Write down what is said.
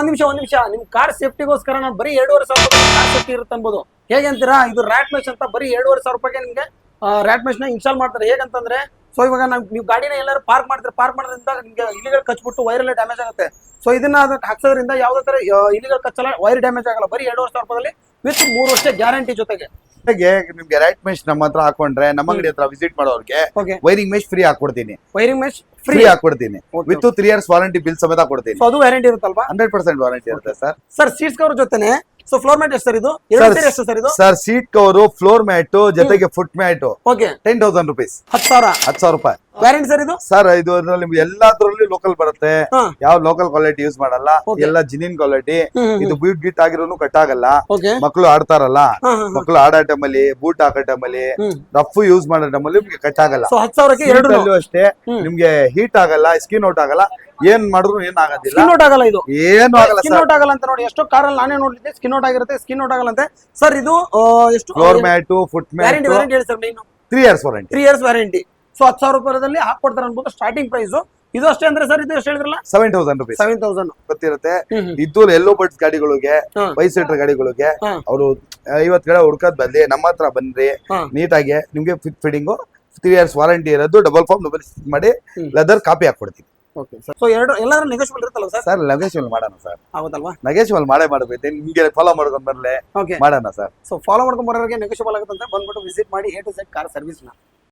ಒಂದ್ ನಿಮಿಷ ನಿಮ್ ಕಾರ್ ಸೇಫ್ಟಿಗೋಸ್ಕರ ನಾನು ಬರೀ 2,500 ಕಾರ್ ಸೇಫ್ಟಿ ಇರುತ್ತೆ ಅನ್ಬೋದು. ಹೇಗೆ ಅಂತೀರಾ, ಇದು ರ್ಯಾಟ್ ಮೆಶ್ ಅಂತ ಬರೀ 2,500 ನಿಮ್ಗೆ ರ್ಯಾಟ್ ಮೆಶ್ ನ ಇನ್ಸ್ಟಾಲ್ ಮಾಡ್ತಾರೆ. ಹೇಗಂತಂದ್ರೆ ಸೊ ಇವಾಗ ನೀವು ಗಾಡಿನ ಎಲ್ಲರೂ ಪಾರ್ಕ್ ಮಾಡೋದ್ರಿಂದ ನಿಮ್ಗೆ ಇಲಿಗಳು ಕಚ್ಬಿಟ್ಟು ವೈರ್ ಡ್ಯಾಮೇಜ್ ಆಗುತ್ತೆ. ಸೊ ಇದನ್ನ ಅದಕ್ಕೆ ಹಾಕ್ಸೋದ್ರಿಂದ ಯಾವ್ದೇ ತರ ಇಲಿಗಳು ಕಚ್ಚಲ್ಲ, ವೈರ್ ಡ್ಯಾಮೇಜ್ ಆಗಲ್ಲ. ಬರೀ 2,500 ವಿತ್ 3 ವರ್ಷ ಗ್ಯಾರಂಟಿ ಜೊತೆಗೆ. ನಿಮ್ಗೆ ರೈಟ್ ಮೆಶ್ ನಮ್ಮ ಹತ್ರ ಹಾಕೊಂಡ್ರೆ ನಮ್ಮ ಅಂಗಡಿ ಹತ್ರ ವಿಸಿಟ್ ಮಾಡೋರ್ಗೆ ವೈರಿಂಗ್ ಮೆಶ್ ಫ್ರೀ ಹಾಕೊಡ್ತೀನಿ. ವೈರಿಂಗ್ ಮೆಶ್ ಫ್ರೀ ಹಾಕೊಡ್ತೀನಿ ವಿತ್ 3 years ವಾರಂಟಿ ಬಿಲ್ ಸಮೇತ ಕೊಡ್ತೀನಿ. ಅದು ವ್ಯಾರಂಟಿ ಇರುತ್ತಲ್ವಾ? 100% ವಾರಂಟಿ ಇರುತ್ತೆ ಸರ್. ಸರ್ ಸೀಟ್ಸ್ ಕವರ್ ಜೊತೆನೆ ಸೊ ಫ್ಲೋರ್ ಮ್ಯಾಟ್ ಎಷ್ಟು ಸರ್ ಇದು? ಎಷ್ಟು ಸರ್ ಇದು? Sir seat cover, floor mat ಜೊತೆಗೆ ಫುಟ್ ಮ್ಯಾಟ್ ಓಕೆ 10,000 rupees. 10,000 ರೂಪಾಯಿ ವ್ಯಾರಂಟಿ ಸರ್ ಇದು? ಸರ್ ಇದು ನಿಮ್ಗೆ ಎಲ್ಲಾದ್ರಲ್ಲಿ ಲೋಕಲ್ ಬರುತ್ತೆ. ಯಾವ ಲೋಕಲ್ ಕ್ವಾಲಿಟಿ ಯೂಸ್ ಮಾಡಲ್ಲ, ಎಲ್ಲ ಜಿನಿನ್ ಕ್ವಾಲಿಟಿ. ಇದು ಬೂಟ್ ಗೀಟ್ ಆಗಿರೋನು ಕಟ್ ಆಗಲ್ಲ. ಮಕ್ಕಳು ಆಡ್ತಾರಲ್ಲ, ಮಕ್ಕಳು ಆಡೋ ಟೈಮಲ್ಲಿ, ಬೂಟ್ ಹಾಕೋ ಟೈಮಲ್ಲಿ, ರಫ್ ಯೂಸ್ ಮಾಡೋ ಟೈಮಲ್ಲಿ ನಿಮ್ಗೆ ಕಟ್ ಆಗಲ್ಲ. 10,000 ಅಷ್ಟೇ ನಿಮ್ಗೆ ಹೀಟ್ ಆಗಲ್ಲ, ಸ್ಕಿನ್ ಔಟ್ ಆಗಲ್ಲ. ಏನ್ ಮಾಡಿದ್ರು ಏನ್ ಆಗೋದಿಲ್ಲ, ಸ್ಕಿನ್ ಔಟ್ ಆಗಲ್ಲ. ಇದು ಏನು ಆಗಲ್ಲ, ಸ್ಕಿನ್ ಔಟ್ ಆಗಲ್ಲ ಅಂತ ನೋಡಿ. ಎಷ್ಟೋ ಕಾರಲ್ಲಿ ನಾನೇ ನೋಡಿದ್ದೆ ಸ್ಕಿನ್ ಔಟ್ ಆಗಿರುತ್ತೆ, ಸ್ಕಿನ್ ಔಟ್ ಆಗಲ್ಲ ಅಂತೆ. ಸರ್ ಇದು ಎಷ್ಟು? Floor mat, foot mat, warranty ಹೇಳಿ ಸರ್. ನೀನು 3 years warranty. 3 years warranty. So 10,000 ರೂಪಾಯಿದಲ್ಲಿ ಹಾಕೊಡ್ತಾರೆ ಅನ್ಬೋದು ಸ್ಟಾರ್ಟಿಂಗ್ ಪ್ರೈಸ್. ಇದು ಅಷ್ಟೇ ಅಂದ್ರೆ ಸರ್ ಇದು ಎಷ್ಟು ಹೇಳಿದ್ರಲ್ಲ? 7,000 rupees. 7,000 ಗೊತ್ತಿರುತ್ತೆ. ಇದು ಎಲ್ಲೋ ಬಡ್ಸ್ ಗಾಡಿಗಳಿಗೆ, 5 seater ಗಾಡಿಗಳಿಗೆ ಅವರು 50 ಕಡೆ ಹುಡ್ಕದ್ ಬದ್ಲಿ ನಮ್ಮ ಹತ್ರ ಬಂದ್ರಿ ನೀಟಾಗಿ ನಿಮ್ಗೆ ಫಿಟ್ಟಿಂಗು 3 years ವಾರಂಟಿ ಇರೋದು. ಡಬಲ್ ಫಾರ್ಮ್ ಡಬಲ್ ಮಾಡಿ ಲೆದರ್ ಕಾಪಿ ಹಾಕೊಡ್ತೀವಿ. Okay sir. ಸೊ ಎಲ್ಲಾದ್ರೂ ನೆಗೋಷಿಯಬಲ್ ಇರುತ್ತಲ್ಲ ಸರ್? ಸರ್ ನೆಗೋಷಿಯಬಲ್ ಮಾಡೋಣ ಸರ್. ಆಗುತ್ತಲ್ವಾ? ನೆಗೋಷಿಯಬಲ್ ಮಾಡಬೇಕು. ನಿಮ್ಗೆ ಫಾಲೋ ಮಾಡ್ಕೊಂಡ್ ಬರ್ಲೆ ಮಾಡೋಣ ಸರ್. ಸೊ ಫಾಲೋ ಮಾಡ್ಕೊಂಡ್ ಬರೋರಿಗೆ ನೆಗೋಷಿಯಬಲ್ ಆಗುತ್ತೆ ಅಂತ ಬಂದ್ಬಿಟ್ಟು ವಿಸಿಟ್ ಮಾಡಿ A to Z car service ನ.